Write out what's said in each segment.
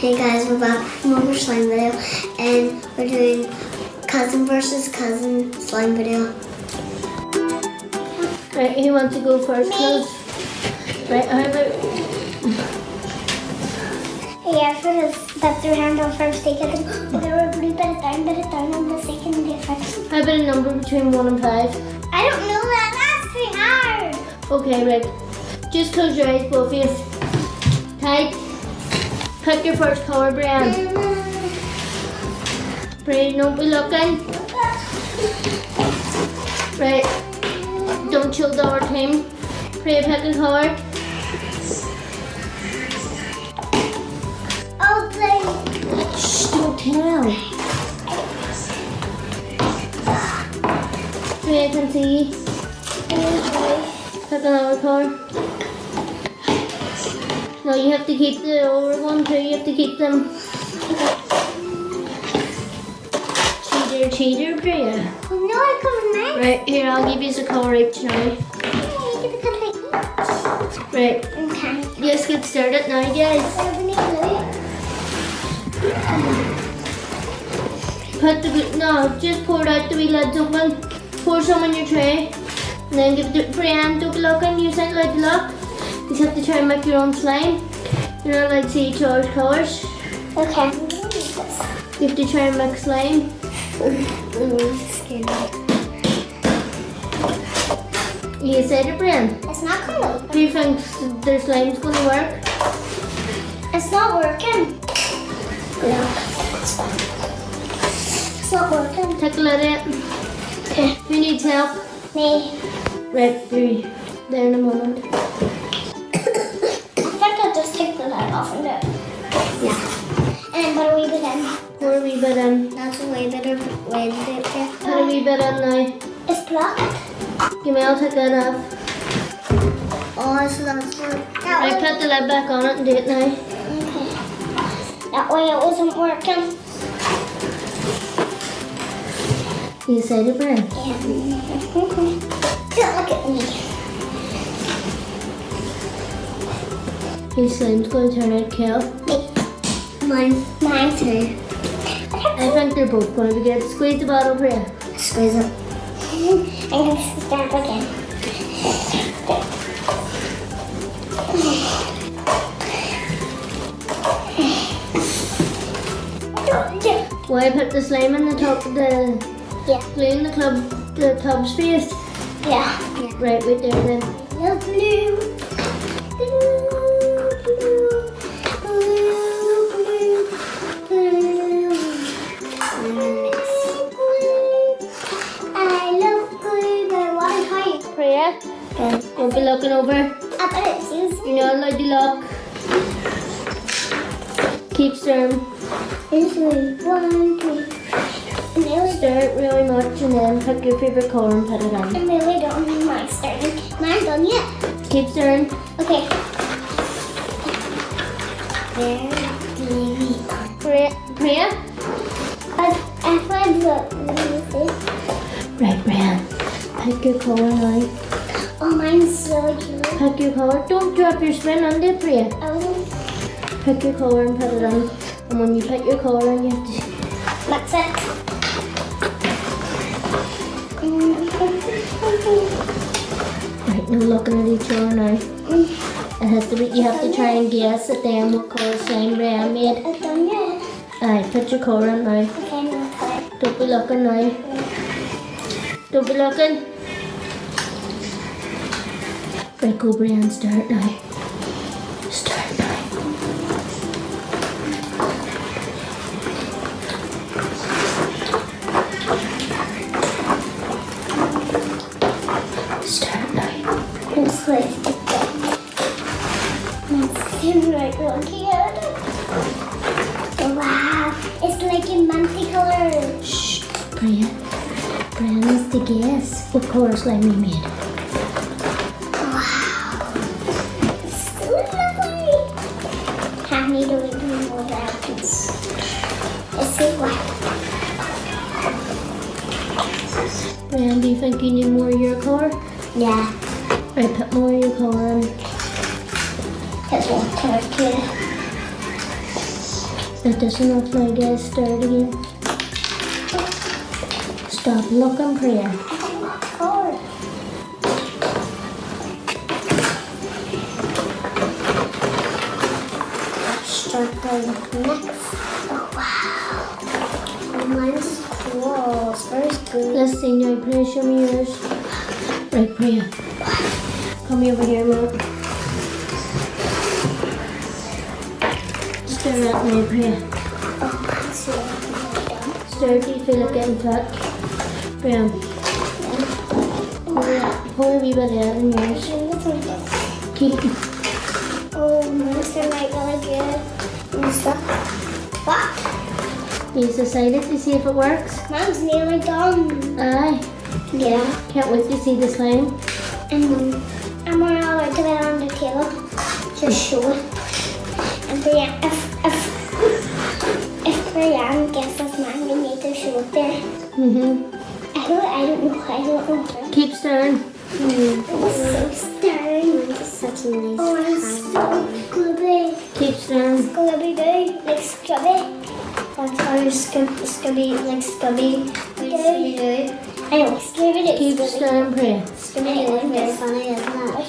Hey guys, we're back from another slime video and we're doing cousin versus cousin slime video. Right, who wants to go first? Me. Right, how about... Yeah, first, that's your hand on first, take it. Okay, we're putting it down on the second day first. How about a number between 1 and 5? I don't know that, that's too hard. Okay, right. Just close your eyes, both of you. Tight. Pick your first colour, Brian. Brian, don't be looking. Right. Don't chill the whole time. Pray, pick a colour. Oh, play. Shh, don't tell. Pray, I can see. Pick another colour. No, you have to keep the over one too. You have to keep them. Cheater, Priya. Oh, no, I covered mine. Right, here, I'll give you the colour each now. Okay, you get the color each. Right, Okay. let's get started now, guys. So we need blue. Put the, no, just pour out the wee lids open. Pour some on your tray. And then give it to Brian. Don't be looking, you said allowed to look. You just have to try and make your own slime. You're not allowed to see each other's colours. Okay. You have to try and make slime. You excited, Brian? It's not coming open. Do you think their slime's going to work? It's not working. No. It's not working. Take a look at it. Okay. Who needs help? Me. Right, there in a moment. I think I'll just take the light off and do it. Yeah. And put a wee bit in. Pour a wee bit in. That's a way better way to do it. Put a wee bit in now. It's blocked. Give me, I'll take that off. Oh, so that's what. Right, put the lid back on it and do it now. Okay. That way it wasn't working. You excited, Brian? Yeah. Okay. Look at me. His slime's going to turn out kale. Mine too. I think they're both going to be good. Squeeze the bottle, Brian. Squeeze it. I'm going to start again. Why put the slime in the top of the glue in the tub's face? Yeah. Right, wait there then. No blue. I love glue, but one height. Priya, don't be looking over. I bet it's easy. You're not allowed to look. Keep stirring. It's 1, 2. Stir it really much and then pick your favourite colour and put it on. I really don't need mine starting. Mine's done yet. Keep stirring. Okay. Priya? I find the. Right, Brian. Pick your colour now. Oh, mine's really cute. Pick your colour. Don't drop your spoon on it, Priya. Pick your colour and put it on. And when you put your colour on, you have to... That's it. Right, now looking at each other now. It has to be, you have to try and guess at then what colour slime Brian made. It's done yet. Alright, put your colour on now. Okay, no color. Don't be looking now. Don't be looking. Right, go Brian, start now. Start now. Start now. It's like. It's like real cute. Wow. It's like a minty color. Shh, Brian. Brian needs to guess what colour slime we made. Wow. It's so lovely. I need a little more rounds. Let's see what. Brian, do you think you need more of your colour? Yeah. Right, put more of your colour in. That's one color cute. That doesn't look like it. Stir it again. Stop looking, Priya. Oh. Start the next. Oh wow. Oh, mine's cool. It's very good. Let's see now, Priya. Show me yours. Right, Priya. Come over here, look. Stir that now, Priya. Oh, mine's really done. Stir. Do you feel like getting fat? Priya. Pour a wee bit out in yours. Keep. Oh, mine's like really good. And stuff. What? Use the cider to see if it works. Mine's nearly done. Aye. Yeah. Can't wait to see the slime. And we're all out to it on the table. Just show it. And Brianne, if Brianne guesses mine, we need to show it there. Mhm. I don't know. Keep stirring. It's so stirring. It's such a nice Oh, it's so glibby. Keep stirring. Glibby do. Like scrubby. That's how scrubby, like scrubby do. I know, scrubby do. Keep stirring, Priya. Scooby is very funny, isn't it?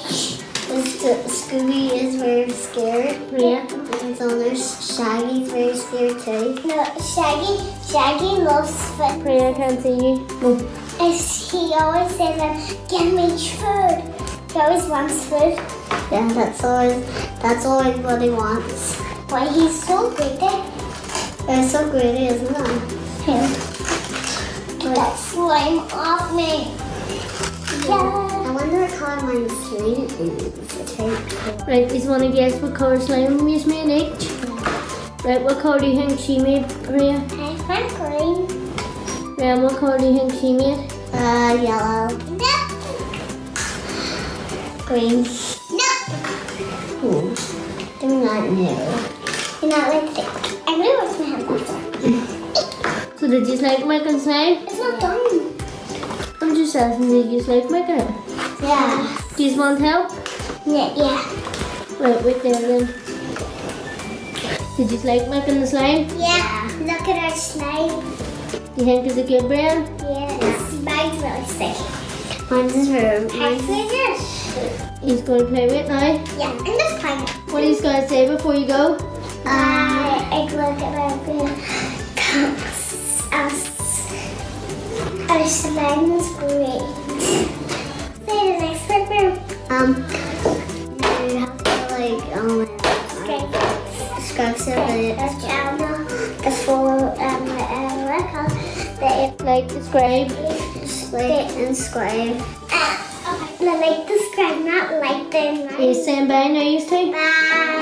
Scooby is very scared. Priya. And so there's Shaggy's very scared too. No, Shaggy loves food. Priya, I can't see you. Go. He always says, give me food. He always wants food. Yeah, that's always what he wants. Why he's so greedy. He's so greedy, isn't he? Get that slime off me. Yeah. I wonder what color my slime is. Right, is one of guess what colour slime we made each? Right, what colour do you think she made, Priya? I find green. Right, what colour do you think she made? Yellow. No. Green. No. Do not know. Do not like that. I really want my hand after. So did you like making slime? It's not done. I'm just asking, did you like making it? Yeah. Do you want help? Yeah. Right, wait there then. Did you like making the slime? Yeah. Look at our slime. Do you think it's a good brand? Yes. Mine's really sick. Mine's is very He's going to play with it now. Yeah, and this time. What are you going to say before you go? I look at our slime is great. Say the next word, you have to describe the channel, the full Like, describe. inscribe. Like describe, not like them. Are you saying bye now, you two? Bye.